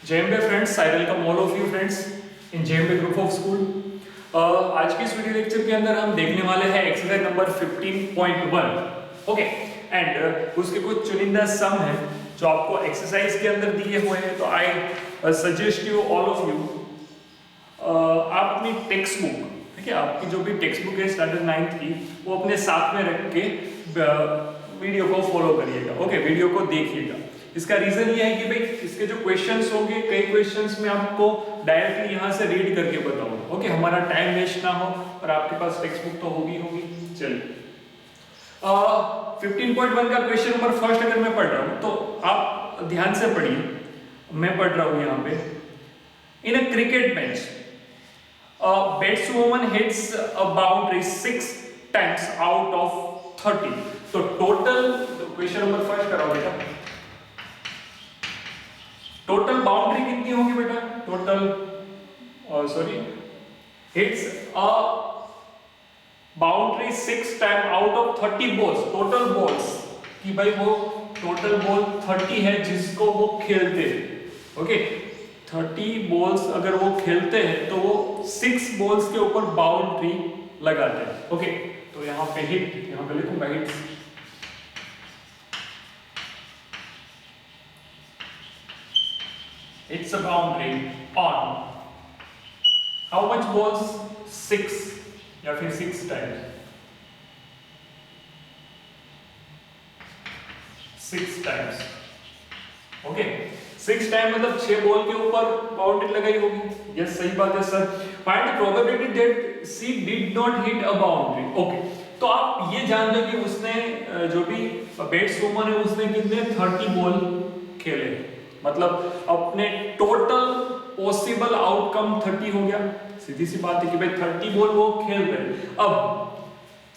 JMB friends, I welcome all of you friends in JMB group of school. आज की इस video lecture के अंदर हम देखने वाले हैं एक्सरसाइज नंबर 15.1 ओके एंड उसके कुछ चुनिंदा सम हैं जो आपको एक्सरसाइज के अंदर दिए हुए हैं। तो I suggest you all of you आप अपनी टेक्स्ट बुक, ठीक है, आपकी जो भी टेक्स्ट बुक है स्टैंडर्ड 9th की, वो अपने साथ में रख के वीडियो को फॉलो करिएगा। ओके, वीडियो को देखिएगा। इसका रीजन ये है कि भाई इसके जो क्वेश्चंस होंगे, कई क्वेश्चंस में आपको डायरेक्टली यहाँ से रीड करके बताऊंगा। ओके, हमारा टाइम वेस्ट ना हो और आपके पास टेक्स्ट बुक तो होगी। चलिए 15.1 का क्वेश्चन नंबर फर्स्ट अगर मैं पढ़ रहा हूँ तो आप ध्यान से पढ़िए। मैं पढ़ रहा हूँ यहाँ पे, in a cricket match batsman hits a boundary 6 times out of 30। तो टोटल क्वेश्चन नंबर फर्स्ट कराओ बेटा, टोटल बाउंड्री कितनी होगी बेटा? Total hits a boundary 6 time out of 30 balls. Total balls कि भाई वो टोटल बॉल 30 है जिसको वो खेलते हैं। ओके, 30 बॉल्स अगर वो खेलते हैं तो वो 6 बॉल्स के ऊपर बाउंड्री लगाते हैं। ओके, तो यहाँ पे हिट, यहाँ पे लिखूंगा hit. It's a boundary on how much balls? 6 या फिर 6 times, 6 times। ओके, 6 टाइम मतलब 6 बॉल के ऊपर बाउंड्री लगाई होगी। यस, सही बात है sir. Find the probability that she did not hit a boundary. Okay, तो आप ये जान लो कि उसने जो भी बैट्समैन है उसने कितने 30 बॉल खेले, मतलब अपने टोटल पॉसिबल आउटकम 30 हो गया। सीधी सी बात है कि भाई 30 बॉल वो खेल रहे हैं। अब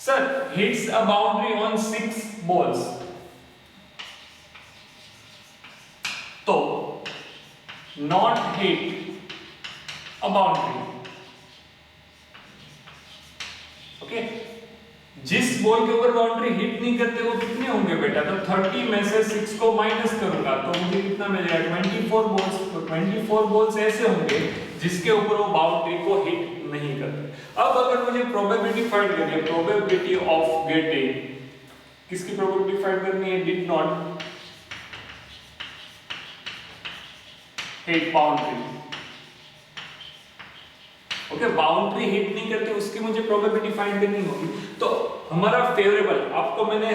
sir hits a boundary on 6 balls, तो not hit a boundary. Okay, जिस बॉल के ऊपर बाउंड्री हिट नहीं करते वो कितने होंगे बेटा? तो 30 में से 6 को माइनस करूंगा तो मुझे कितना मिलेगा? 24 बॉल्स। तो 24 बॉल्स ऐसे होंगे जिसके ऊपर वो बाउंड्री को हिट नहीं करते। अब अगर मुझे प्रोबेबिलिटी फाइंड करनी है, प्रोबेबिलिटी ऑफ गेटिंग, किसकी प्रोबेबिलिटी फाइंड करनी है? Did not hit boundary. Okay, boundary hit नहीं करते उसकी मुझे प्रोबेबिलिटी फाइंड करनी होगी। तो हमारा फेवरेबल, आपको मैंने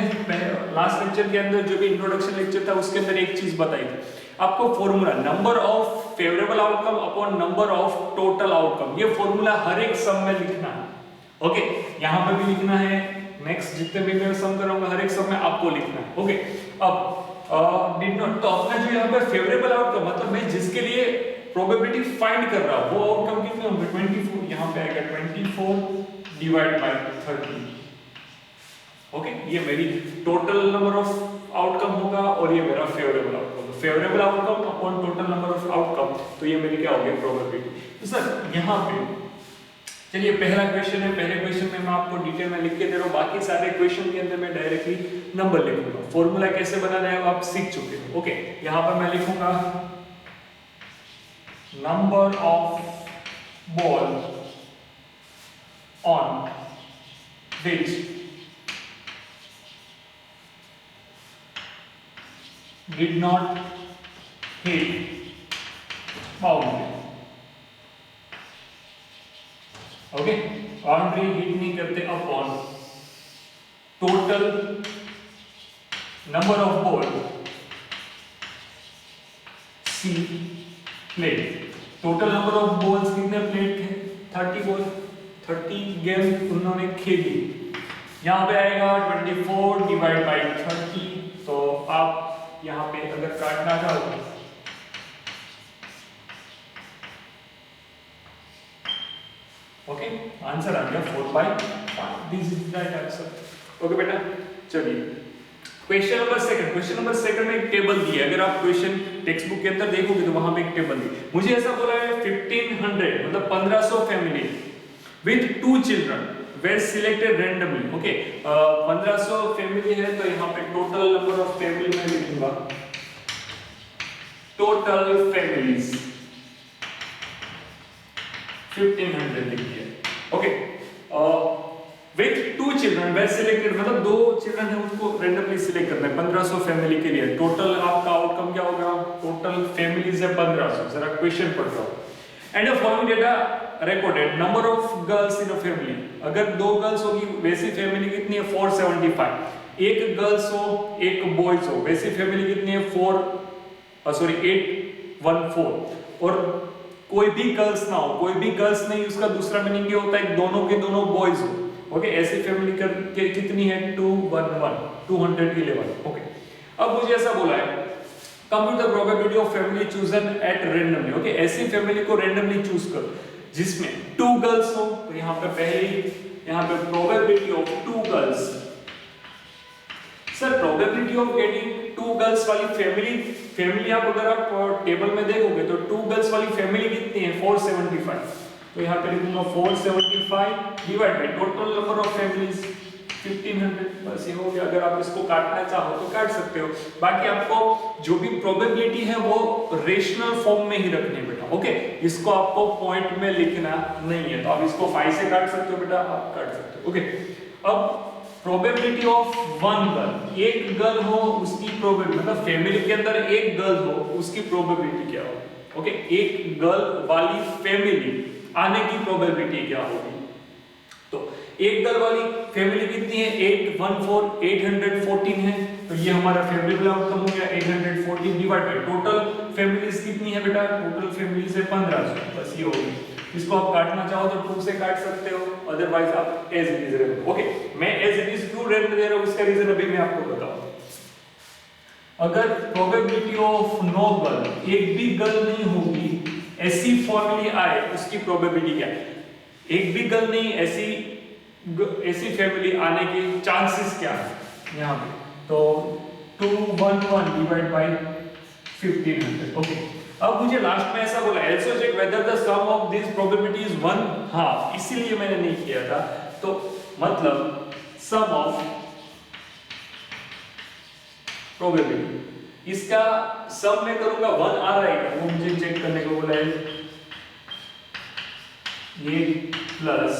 लास्ट लेक्चर के अंदर जो भी इंट्रोडक्शन लेक्चर था उसके अंदर एक चीज बताई थी आपको, formula number of favourable outcome upon number of total outcome. ये फॉर्मूला हर एक सम में लिखना है। ओके, यहाँ पे भी लिखना है, नेक्स्ट जितने भी मैं सम कराऊंगा हर एक सम में आपको लिखना है। ओके, अब डिड नॉट, तो अपना जो यहाँ पे फेवरेबल आउटकम मतलब मैं जिसके लिए प्रोबेबिलिटी फाइंड कर रहा हूं वो आउटकम कितने होंगे? 24। यहां पे आएगा 24 डिवाइड बाय 30। ओके, ये मेरी टोटल नंबर ऑफ आउटकम होगा और ये मेरा favourable outcome. Favourable outcome upon total number of outcome, तो ये मेरी क्या होगी? प्रोबेबिलिटी। तो सर यहां पे चलिए पहला क्वेश्चन है, पहले क्वेश्चन में मैं आपको डिटेल में लिख के दे रहा हूं, बाकी सारे क्वेश्चन के अंदर मैं डायरेक्टली नंबर लिखूंगा। फॉर्मूला कैसे बनाना है वो आप सीख चुके हो। ओके, यहां पर मैं लिखूंगा number of ball on which did not hit boundary। Okay, boundary hit नहीं करते upon total number of ball she played. Total number of balls कितने प्लेट थे? 30 बॉल, 30 गेम उन्होंने खेली। यहाँ पे आएगा 24 डिवाइड बाई 30। तो आप यहाँ पे अगर काटना चाहो ओके, आंसर आ गया 4/5। This is right answer. Okay बेटा, चलिए question number second. Question number second में एक टेबल दी है, अगर आप क्वेश्चन टेक्स्ट बुक के अंदर देखोगे तो वहां पे एक टेबल दी। मुझे ऐसा बोला है 1500 मतलब 1500 family with 2 children were selected randomly. Okay, 1500 family है तो यहाँ पे टोटल नंबर ऑफ फैमिली में लिखूंगा टोटल फैमिलीज 1500 लिख दिया। Okay, with 2 children were selected, मतलब 2 चिल्ड्रन है उसको रेंडमली सिलेक्ट करना है 1500 फैमिली के लिए। टोटल आपका आउटकम क्या होगा? टोटल फैमिलीज है 1500। जरा क्वेश्चन पढ़ रहा हूं। And following data recorded number of girls in a family, अगर 2 गर्ल्स होगी वैसी फैमिली कितनी है? 475। एक गर्ल्स हो एक बॉयज हो वैसी फैमिली कितनी है? 814। और कोई भी गर्ल्स ना हो, कोई भी गर्ल्स नहीं, उसका दूसरा मीनिंग ये होता है दोनों के दोनों बॉयज हो। ओके, ऐसी फैमिली के कितनी है? 211। ओके, अब मुझे ऐसा बोला है compute the probability of family chosen at randomly. Okay, ऐसी फैमिली को रैंडमली चूज करो जिसमें 2 गर्ल्स हो। तो यहाँ पे पहली, यहाँ पे probability of 2 girls. Sir probability of getting 2 girls वाली फैमिली आप अगर आप टेबल में देखोगे तो 2 गर्ल्स वाली फैमिली कितनी है? 475। तो यहाँ पे लिखूंगा 475 divide by total number of families 1500। बस ये हो गया। अगर आप इसको काटना चाहो तो काट सकते हो। बाकी आपको जो भी प्रोबेबिलिटी है वो रेशनल फॉर्म में ही रखनी है बेटा। ओके, इसको आपको पॉइंट में लिखना नहीं है। तो आप इसको 5 से काट सकते हो बेटा, आप काट सकते हो। ओके, अब प्रोबेबिलिटी ऑफ 1 गर्ल, एक गर्ल हो उसकी प्रोबेबिलिटी, मतलब फैमिली के अंदर एक गर्ल हो उसकी प्रोबेबिलिटी क्या होगी? ओके, एक गर्ल वाली फैमिली आने की प्रोबेबिलिटी क्या होगी? तो एक गर्ल वाली फैमिली कितनी है? 814 है। तो ये हमारा फेवरेबल आउटकम हो गया 814 डिवाइड बाय टोटल फैमिलीज कितनी है बेटा? टोटल फैमिलीज है 1500। बस ये होगी। इसको आप काटना चाहो तो 2 से काट सकते हो, अदरवाइज आप एज इट इज रहने। ओके, मैं एज इट इज क्यों रहने दे रहा हूं इसका रीजन अभी मैं आपको बताऊं। अगर प्रोबेबिलिटी ऑफ नो गर्ल, एक भी गर्ल नहीं होगी ऐसी फैमिली आए, उसकी प्रोबेबिलिटी क्या है? एक भी गर्ल नहीं ऐसी फैमिली आने के चांसेस क्या है यहाँ पे? तो 211 डिवाइड बाय 1500। ओके, अब मुझे लास्ट में ऐसा बोला also check whether the sum of these probability is 1/2, इसीलिए मैंने नहीं किया था। तो मतलब sum of probability, इसका सम में करूंगा 1 आ रहा है क्या वो मुझे चेक करने को बोला है। ये plus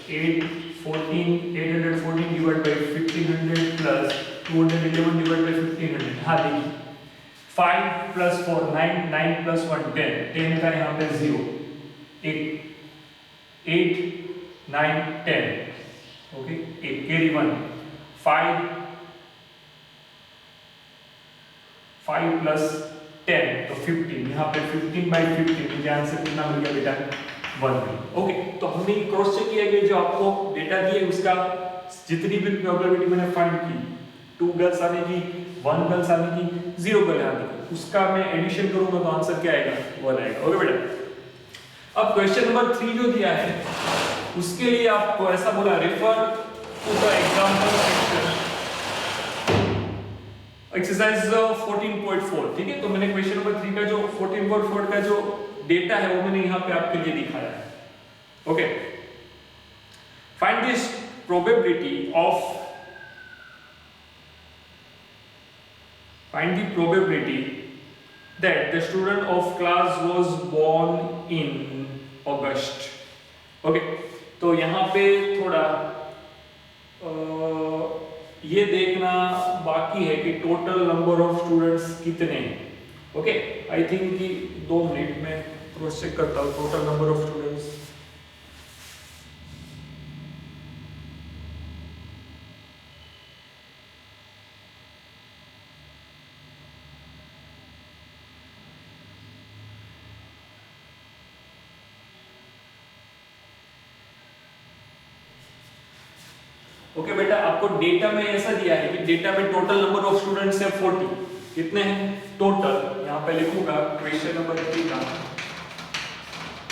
814 divide by 1500 plus 211 divide by 1500। हाँ देखिए 5 प्लस 4 9, 9 प्लस 1 10 का यहाँ पे 0, 8 9 10। ओके, एक कैरी 1 5 प्लस 10 तो 15। यहाँ पे 15 बाई 15 मुझे आंसर कितना मिल गया बेटा? 1। ओके, तो हमने क्रॉस चेक किया कि जो आपको डेटा दिए उसका जितनी भी प्रोबेबिलिटी मैंने फाइंड की, 2 गर्ल्स आने की, 1 गर्ल्स आने की, 0 गर्ल आने की, उसका मैं एडिशन करूंगा तो आंसर क्या आएगा? 1 आएगा। ओके बेटा, अब क्वेश्चन नंबर 3 जो दिया है उसके लिए आपको ऐसा बोला refer to the example section exercise 14.4। ठीक है, तो मैंने क्वेश्चन नंबर 3 का जो 14.4 का जो डेटा है वो मैंने यहाँ पे आपके लिए दिखाया है। Okay, find this probability of find the probability that the student of class was born in August। Okay, तो यहाँ पे थोड़ा ये देखना बाकी है कि टोटल नंबर ऑफ स्टूडेंट्स कितने हैं। ओके, आई थिंक कि 2 मिनट में क्रॉस चेक करता हूँ total number of students. Okay बेटा, आपको डेटा में ऐसा दिया है कि डेटा में टोटल नंबर ऑफ स्टूडेंट्स है 40। कितने हैं टोटल? यहाँ पे लिखूंगा क्वेश्चन नंबर 3 का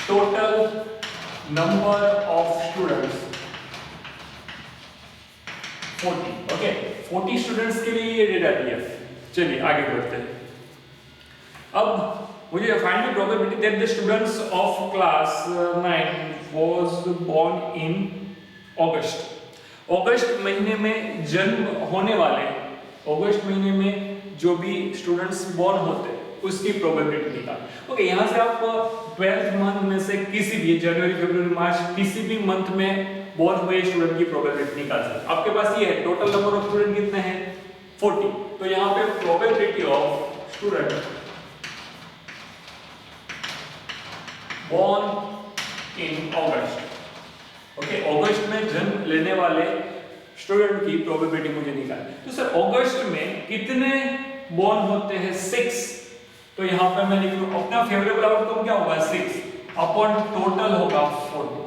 total number of students 40। Okay, 40 students के लिए ये डेटा दिया। चलिए आगे बढ़ते हैं। अब मुझे find the probability that the students of class 9 was born in August. अगस्त महीने में जन्म होने वाले, अगस्त महीने में जो भी स्टूडेंट्स बोर्न होते हैं उसकी प्रोबेबिलिटी निकाल। ओके, यहाँ से आप 12th मंथ में से किसी भी जनवरी फरवरी मार्च किसी भी मंथ में बोर्न हुए स्टूडेंट की प्रोबेबिलिटी निकाल सकते हैं। आपके पास ये है टोटल नंबर ऑफ स्टूडेंट कितने हैं 40, तो यहाँ पे probability of student born in August, okay, अगस्त में जन्म लेने वाले स्टूडेंट की प्रोबेबिलिटी मुझे निकालनी। तो सर अगस्त में कितने बोर्न होते हैं 6, तो यहाँ पे मैं लिख लूं अपना फेवरेबल आउटकम क्या होगा 6 अपॉन टोटल होगा 40,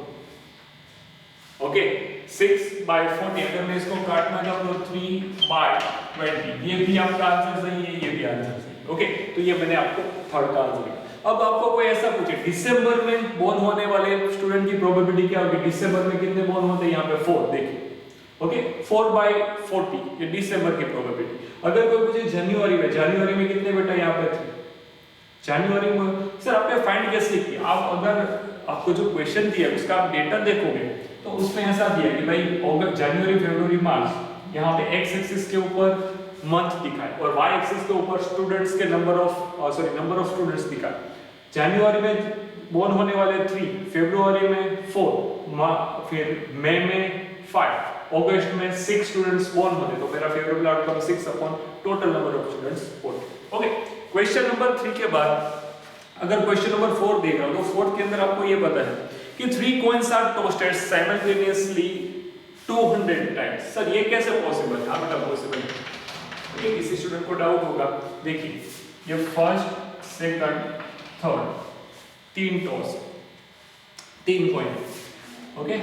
ओके 6/40। अगर मैं इसको काटना चाहूँ तो 3/20, ये भी आपका आंसर सही है, ये भी आंसर सही है, ओके। तो ये मैंने आपको थर्ड का आंसर दिया। अब आपको कोई ऐसा पूछे दिसंबर में बोर्न होने वाले स्टूडेंट की प्रोबेबिलिटी क्या होगी, दिसंबर में कितने बोर्न होते हैं, यहाँ पे 4 देखिए, ओके 4/40 ये दिसंबर की प्रोबेबिलिटी। अगर कोई पूछे जनवरी में कितने बेटा यहाँ पे थे, जनवरी में सर आपने फाइंड कैसे किया, आप अगर आपको जो क्वेश्चन दिया है उसका आप डेटा देखोगे तो उसमें ऐसा दिया कि भाई अगस्त जनवरी फरवरी मार्च, यहाँ पे एक्स एक्सिस के ऊपर मंथ दिखा है और वाई एक्सिस के ऊपर स्टूडेंट्स के नंबर ऑफ स्टूडेंट्स दिखा है। जनवरी में बोर्न होने वाले 3, फरवरी में 4, फिर मई में 5, अगस्त में 6 स्टूडेंट्स बोर्न होते, तो मेरा favourable outcome 6 upon total number of students 40। Okay, question number 3 के बाद अगर क्वेश्चन नंबर 4 देख रहा हो तो 4 के अंदर आपको ये पता है कि 3 coins are toasted simultaneously 200 times। Sir ये कैसे पॉसिबल है, बेटा पॉसिबल है, ओके। किसी स्टूडेंट को डाउट होगा, देखिए ये first second third 3 toss 3 coin, okay,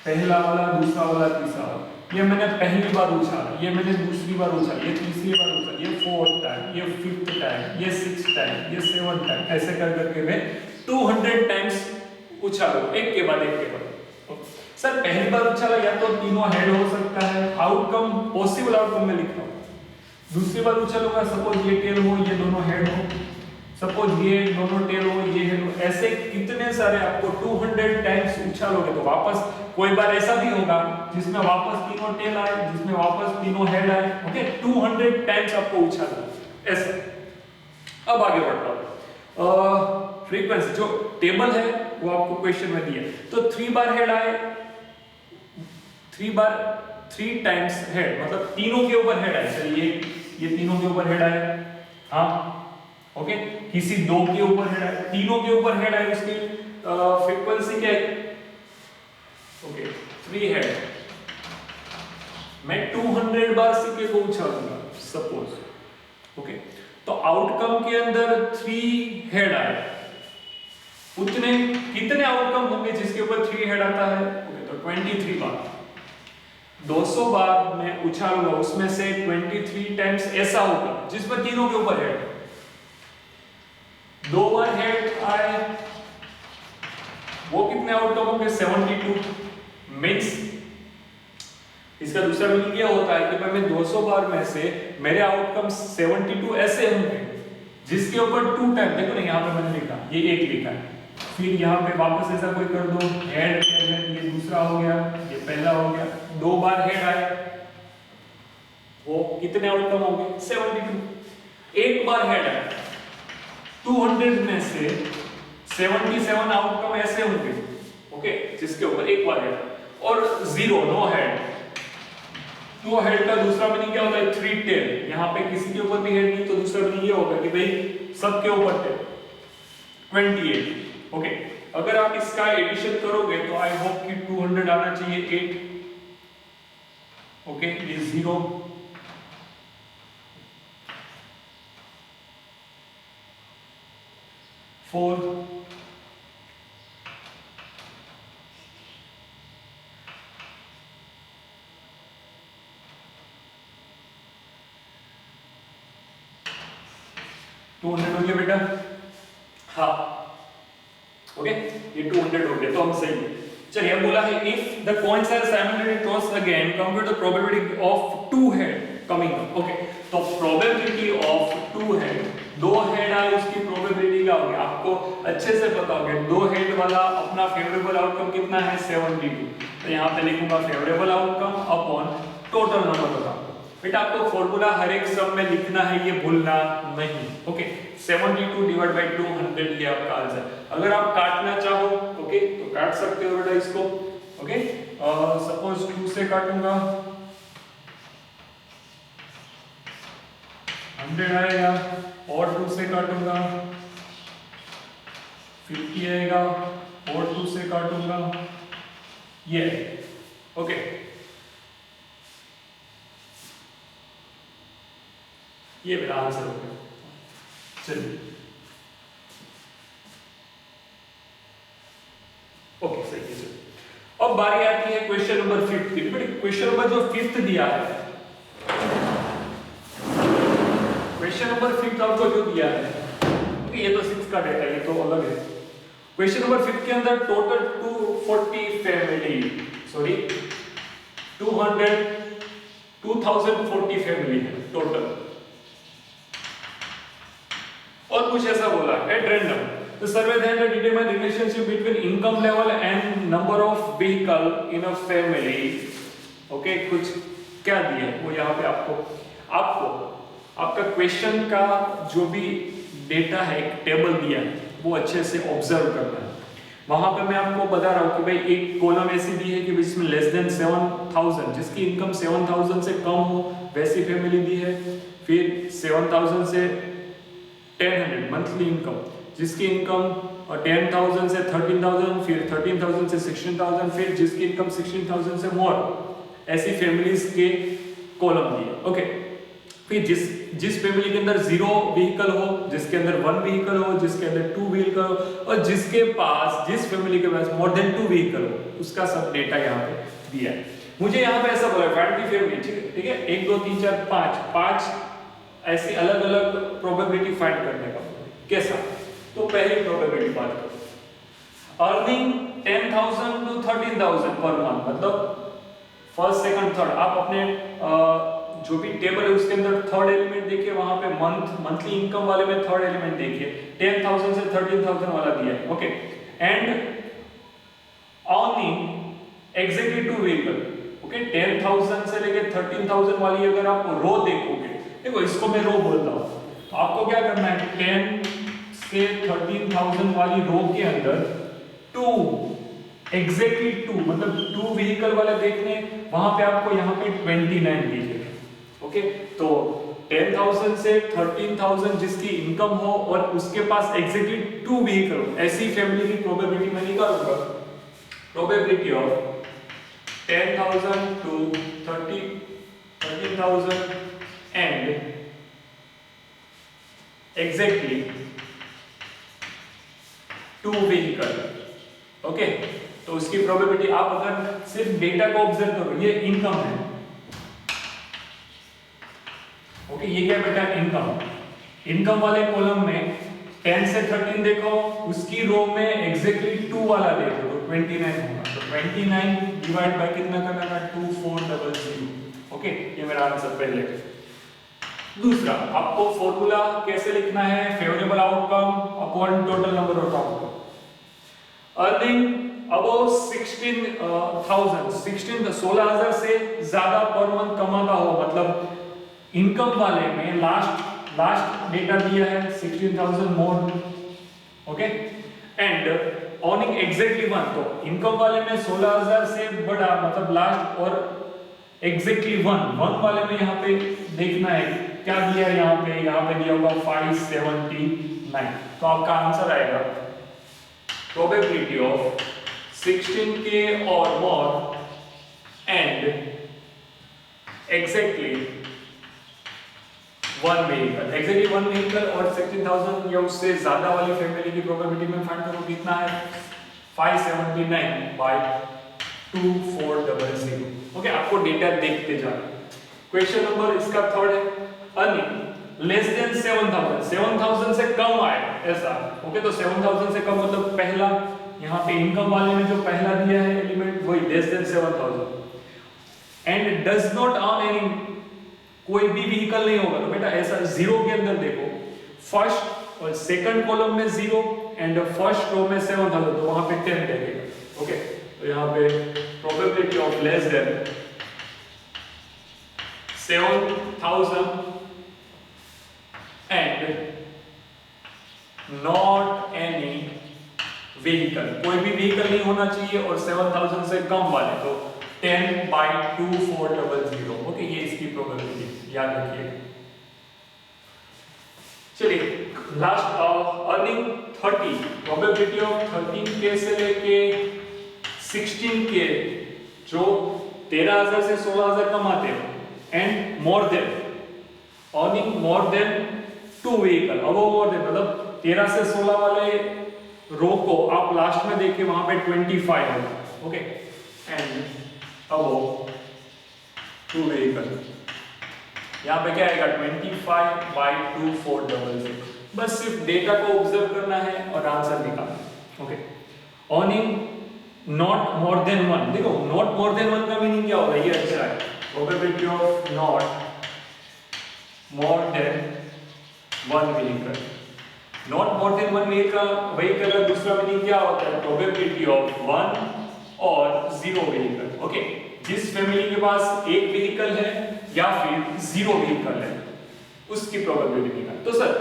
पहला वाला दूसरा वाला तीसरा वाला, ये मैंने पहली बार उछाला, ये मैंने दूसरी बार उछाला, ये तीसरी बार उछाला, ये 4th टाइम, ये 5th टाइम, ये 6th टाइम, ये 7th टाइम, ऐसे कर करके मैं 200 टाइम्स उछालो एक के बाद एक के बाद। सर पहली बार उछाला या तो तीनों हेड हो सकता है, आउटकम पॉसिबल आउटकम में लिखता हूं। दूसरी बार उछालूंगा, सपोज ये टेल हो ये दोनों हेड हो, सपोज ये दोनों टेल हो ये हेड हो, ऐसे कितने सारे आपको 200 टाइम्स उछालोगे तो वापस कोई बार ऐसा भी होगा जिसमें वापस तीनों टेल आए, जिसमें वापस तीनों हेड आए, ओके 200 टाइम्स आपको उछालना ऐसे। अब आगे बढ़ता हूं, फ्रीक्वेंसी जो टेबल है वो आपको क्वेश्चन में दिया, तो 3 बार हेड आए, 3 टाइम्स हेड मतलब तीनों के ऊपर हेड आए, चलिए ये तीनों के ऊपर हेड आए, हाँ ओके, किसी 2 के ऊपर हेड आए, तीनों के ऊपर हेड आए, उसकी फ्रीक्वेंसी क्या है, ओके 3 हेड, मैं 200 बार सिक्के को उछालूंगा सपोज, ओके, तो आउटकम के अंदर 3 हेड आए, उतने कितने आउटकम होंगे जिसके ऊपर 3 हेड आता है, ओके तो 23 बार, 200 बार मैं उछालूंगा उसमें से 23 टाइम्स ऐसा होगा जिसमें तीनों के ऊपर हेड, 2 बार हेड आए वो कितने आउटकम होंगे 72, मींस इसका दूसरा मीनिंग ये होता है कि मैं 200 बार में से मेरे आउटकम 72 ऐसे होंगे जिसके ऊपर 2 टाइम, देखो ना यहाँ पे मैंने लिखा ये 1 लिखा है, फिर यहाँ पे वापस ऐसा कोई कर दो हेड, ये दूसरा हो गया, ये पहला हो गया, 2 बार हेड आए वो कितने आउटकम होंगे 72, 1 बार हेड आए 200 में से 77 आउटकम ऐसे होंगे, ओके जिसके ऊपर 1 बार हेड, और 0 नो हेड, तो हेड का दूसरा मीनिंग क्या होता है 3 टेल, यहाँ पे किसी के ऊपर भी हेड नहीं तो दूसरा मीनिंग ये होगा कि भाई सबके ऊपर टेल 28, ओके। अगर आप इसका एडिशन करोगे तो आई होप कि 200 आना चाहिए 8, ओके ये 0 4 200 हो गया बेटा, हाँ ओके ये 200 हो गया तो हम सही है। चलिए अब बोला है if the coins are simultaneously tossed again compute the probability of 2 head coming up, okay तो प्रोबेबिलिटी ऑफ 2 हेड, 2 हेड आए उसकी प्रोबेबिलिटी क्या होगी आपको अच्छे से पता होगा, 2 हेड वाला अपना फेवरेबल आउटकम कितना है 72, तो यहाँ पे लिखूंगा favourable outcome upon total number of outcome, बेटा आपको फॉर्मूला हर एक सम में लिखना है, ये भूलना नहीं। ओके 72 डिवाइड बाय 200 ये आपका आंसर। अगर आप काटना चाहो ओके तो काट सकते हो बेटा इसको। ओके सपोज 2 से काटूंगा 100 आएगा, और 2 से काटूंगा 50 आएगा, और 2 से काटूंगा ये। ओके ये मेरा आंसर हो गया। चलिए ओके सही है। अब बारी आती है क्वेश्चन नंबर 5 की। बट क्वेश्चन नंबर जो 5th दिया है, क्वेश्चन नंबर 5th आपको जो दिया है, ये तो 6 का डेटा, ये तो अलग है। क्वेश्चन नंबर 5 के अंदर टोटल 240 फैमिली, सॉरी 2040 फैमिली है टोटल। और कुछ ऐसा बोला at random the survey then determine relationship between income level and number of vehicle in a family. Okay कुछ क्या दिया है वो यहाँ पे आपको आपका क्वेश्चन का जो भी डेटा है एक टेबल दिया है वो अच्छे से ऑब्जर्व करना है। वहां पे मैं आपको बता रहा हूँ कि भाई एक कॉलम ऐसी दी है कि जिसमें लेस देन 7000 जिसकी इनकम 7000 से कम हो वैसी फैमिली दी है। फिर 7000 से 1000 मंथली इनकम, जिसकी इनकम 10,000 से 13,000, फिर 13,000 से 16,000, फिर जिसकी इनकम 16,000 से मोर, ऐसी फैमिलीज के कॉलम दिए। ओके फिर जिस फैमिली के अंदर 0 व्हीकल हो, जिसके अंदर 1 व्हीकल हो, जिसके अंदर 2 व्हीकल हो, और जिस फैमिली के पास मोर देन 2 व्हीकल हो, उसका सब डेटा यहाँ पे दिया है। मुझे यहाँ पे ऐसा बोला फाइंड द फैमिली, ठीक है 1 2 3 4 5 ऐसी अलग अलग प्रोबेबिलिटी फाइंड करने का। कैसा? तो पहली प्रोबेबिलिटी बात करो, अर्निंग 10,000 to 13,000 पर मंथ, मतलब फर्स्ट सेकंड थर्ड। आप अपने जो भी टेबल है उसके अंदर थर्ड एलिमेंट देखिए, वहां पे मंथली इनकम वाले में थर्ड एलिमेंट देखिए 10,000 से 13,000 वाला दिया है। Okay and earning exactly 2 vehicle. Okay 10,000 से लेके 13,000 वाली अगर आप रो देखोगे, देखो इसको मैं रो बोलता हूँ, तो आपको क्या करना है 10 से 13,000 वाली रो के अंदर 2 एग्जैक्टली 2 मतलब 2 व्हीकल वाले देखने, वहां पे आपको यहाँ पे 29 दिखेगा। ओके तो 10,000 से 13,000 जिसकी इनकम हो और उसके पास एग्जैक्टली 2 व्हीकल हो, ऐसी फैमिली की प्रोबेबिलिटी मैं निकालूंगा। Probability of 10,000 to 13,000 and exactly 2 vehicle. Okay तो उसकी प्रोबेबिलिटी आप अगर सिर्फ डेटा को ऑब्जर्व करो, ये इनकम है। ओके ये क्या बेटा इनकम वाले कॉलम में 10 से 13 देखो, उसकी रो में एग्जैक्टली 2 वाला देखो तो 29 होगा। तो 29 डिवाइड बाय कितना करना था 2400। ओके ये मेरा आंसर पहले। दूसरा आपको फॉर्मूला कैसे लिखना है, favourable outcome upon total number of outcome. Earning above 16,000 से ज्यादा पर मंथ कमाता हो, मतलब इनकम वाले में लास्ट डेटा दिया है 16,000 मोर। ओके एंड अर्निंग एग्जैक्टली 1, तो इनकम वाले में 16,000 से बड़ा मतलब लास्ट, और एग्जैक्टली 1 वाले में यहाँ पे देखना है क्या दिया है, यहाँ पे दिया होगा 579। तो आपका आंसर आएगा प्रोबेबिलिटी ऑफ 16K और more and exactly 1 vehicle. Exactly 1 vehicle और 16,000 या उससे ज्यादा वाली फैमिली की प्रोबेबिलिटी में फाइंड करो कितना है 579 बाय 2400। ओके आपको डेटा देखते जाना। क्वेश्चन नंबर इसका थर्ड है, अर्निंग लेस देन 7,000 से कम आए ऐसा। ओके तो 7,000 से कम मतलब पहला यहाँ पे इनकम वाले में जो पहला दिया है एलिमेंट वही less than 7,000 and does not earn any, कोई भी व्हीकल नहीं होगा। तो बेटा ऐसा 0 के अंदर देखो, फर्स्ट और सेकंड कॉलम में 0 एंड फर्स्ट रो में 7,000, तो वहां पे 10 देखेगा। ओके तो यहाँ पे probability of less than 7,000 and not any vehicle, कोई भी व्हीकल नहीं होना चाहिए और 7,000 से कम वाले, तो 10/2400. ओके, ये इसकी प्रोबेबिलिटी याद रखिए. चलिए last earning 30, probability of 13K से लेके 16K जो 13,000 से 16,000 कमाते हो and more than earning more than 2 vehicle, अब मोर देन मतलब 13 से 16 वाले रो को आप लास्ट में देखिए वहां पे 25 है. ओके, एंड अब 2 व्हीकल, यहाँ पे क्या आएगा 25/2400. बस सिर्फ डेटा को ऑब्जर्व करना है और आंसर निकालना. Okay, earning not more than 1. देखो नॉट मोर देन 1 का मीनिंग क्या होगा, ये अच्छा है. Probability of not more than 1 vehicle. Not more than 1 vehicle का दूसरा मीनिंग क्या होता है, प्रोबेबिलिटी ऑफ 1 और 0 व्हीकल. ओके, जिस फैमिली के पास एक व्हीकल है या फिर 0 व्हीकल है उसकी प्रोबेबिलिटी निकाल. तो सर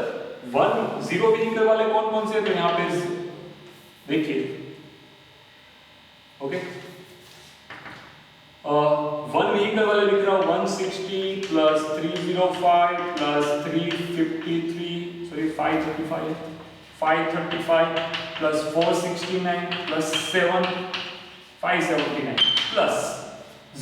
1 0 व्हीकल वाले कौन कौन से, तो यहाँ पे देखिए. ओके, 1 व्हीकल वाले लिख रहा हूं 160 plus 305 plus 535 plus 469 plus 579 plus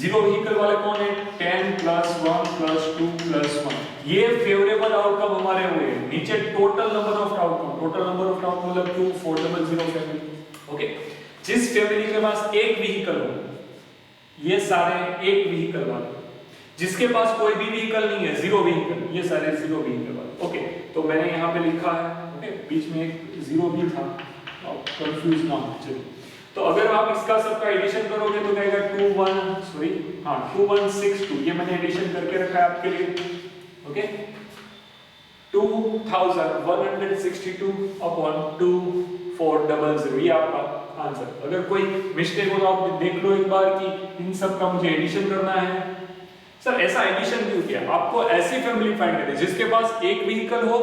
0 vehicle वाले कौन है 10 प्लस 1 प्लस 2 प्लस 1. ये फेवरेबल आउटकम हमारे हुए. नीचे टोटल नंबर ऑफ आउटकम मतलब 2400 फैमिली. ओके, जिस फैमिली के पास एक व्हीकल हो, ये सारे एक व्हीकल वाले. जिसके पास कोई भी व्हीकल नहीं है 0 व्हीकल, ये सारे 0 व्हीकल वाले. ओके, तो मैंने यहाँ पे लिखा है. ओके, बीच में एक 0 भी था, आप कंफ्यूज ना हो. चलिए, तो अगर आप इसका सबका एडिशन करोगे तो कहेगा 2162. ये मैंने एडिशन करके रखा है आपके लिए. ओके, 2162/2400, ये आपका आंसर. अगर कोई मिस्टेक हो तो आप देख लो एक बार कि इन सब का मुझे एडिशन करना है. सर ऐसा एडिशन क्यों किया, आपको ऐसी फैमिली फाइंड करनी है जिसके पास एक व्हीकल हो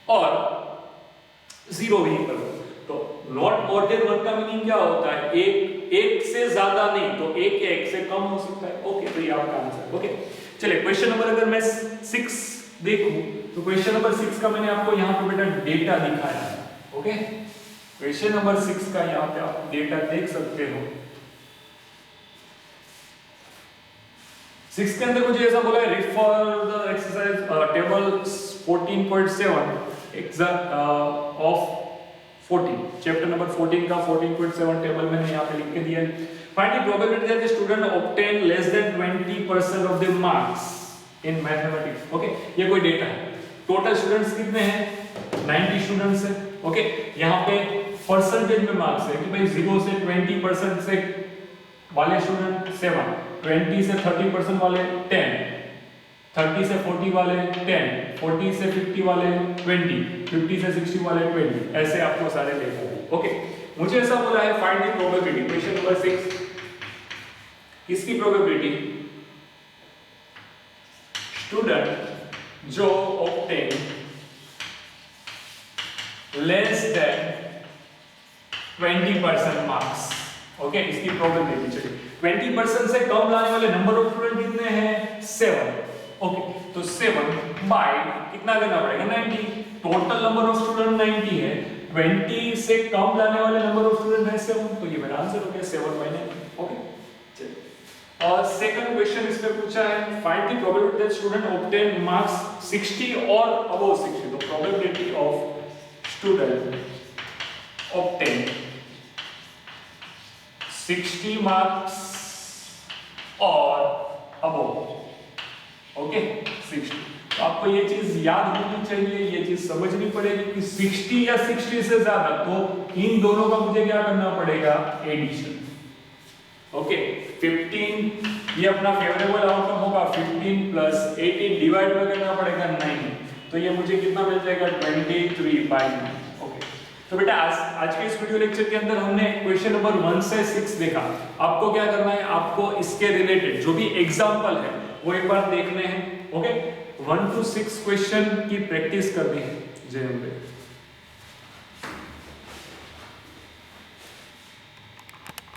और 0 व्हीकल हो. तो नॉट मोर देन 1 का मीनिंग क्या होता है, एक से ज्यादा नहीं, तो एक या एक से कम हो सकता है. ओके, तो ये आपका आंसर. ओके, चलिए क्वेश्चन नंबर अगर मैं 6 देखूं तो क्वेश्चन नंबर 6 का मैंने आपको यहाँ पे बेटा डेटा दिखाया है. ओके, क्वेश्चन नंबर 6 का यहाँ पे आप डेटा देख सकते हो. 6 के अंदर मुझे ऐसा बोला है, refer the exercise table 14.7 exam of 14, chapter number 14 का 14.7 टेबल मैंने यहाँ पे लिख के दिया है. Find the probability that the student obtain less than 20% of the marks in mathematics. Okay, ये कोई डेटा है. टोटल स्टूडेंट्स कितने हैं, 90 स्टूडेंट्स हैं. ओके, यहाँ पे परसेंटेज में मार्क्स है कि भाई 0 से 20% से वाले स्टूडेंट 7, 20 से 30% वाले 10, 30 से 40 वाले 10, 40 से 50 वाले 20, 50 से 60 वाले 20, ऐसे आपको सारे डेटा है. ओके, मुझे ऐसा बोला है find the probability. Question number 6, इसकी प्रोबेबिलिटी स्टूडेंट जो obtain less than 20% marks. Okay, इसकी प्रोबेबिलिटी. चलिए 20% से कम लाने वाले नंबर ऑफ स्टूडेंट कितने हैं, 7. ओके, तो 7 बाय कितना करना पड़ेगा, 90. टोटल नंबर ऑफ स्टूडेंट 90 है, 20 से कम लाने वाले नंबर ऑफ स्टूडेंट है 7, तो ये मेरा आंसर हो गया 7/90. ओके, चलिए और सेकंड क्वेश्चन इसमें पूछा है find the probability that student obtain marks 60 और अबव 60. तो probability of student obtain 60 marks और अबव. ओके, 60. तो आपको ये चीज याद होनी चाहिए, ये चीज समझनी पड़ेगी कि 60 या 60 से ज्यादा, तो इन दोनों का मुझे क्या करना पड़ेगा, एडिशन. ओके, 15 ये अपना फेवरेबल आउटकम होगा. 15 प्लस 18 डिवाइड में करना पड़ेगा 9, तो ये मुझे कितना मिल जाएगा 23/9. ओके, तो बेटा आज के इस वीडियो लेक्चर के अंदर हमने क्वेश्चन नंबर 1 से 6 देखा। आपको क्या करना है, आपको इसके रिलेटेड जो भी एग्जांपल है वो एक बार देखने हैं। ओके, 1 to 6 क्वेश्चन की प्रैक्टिस करनी है। जय अम्बे।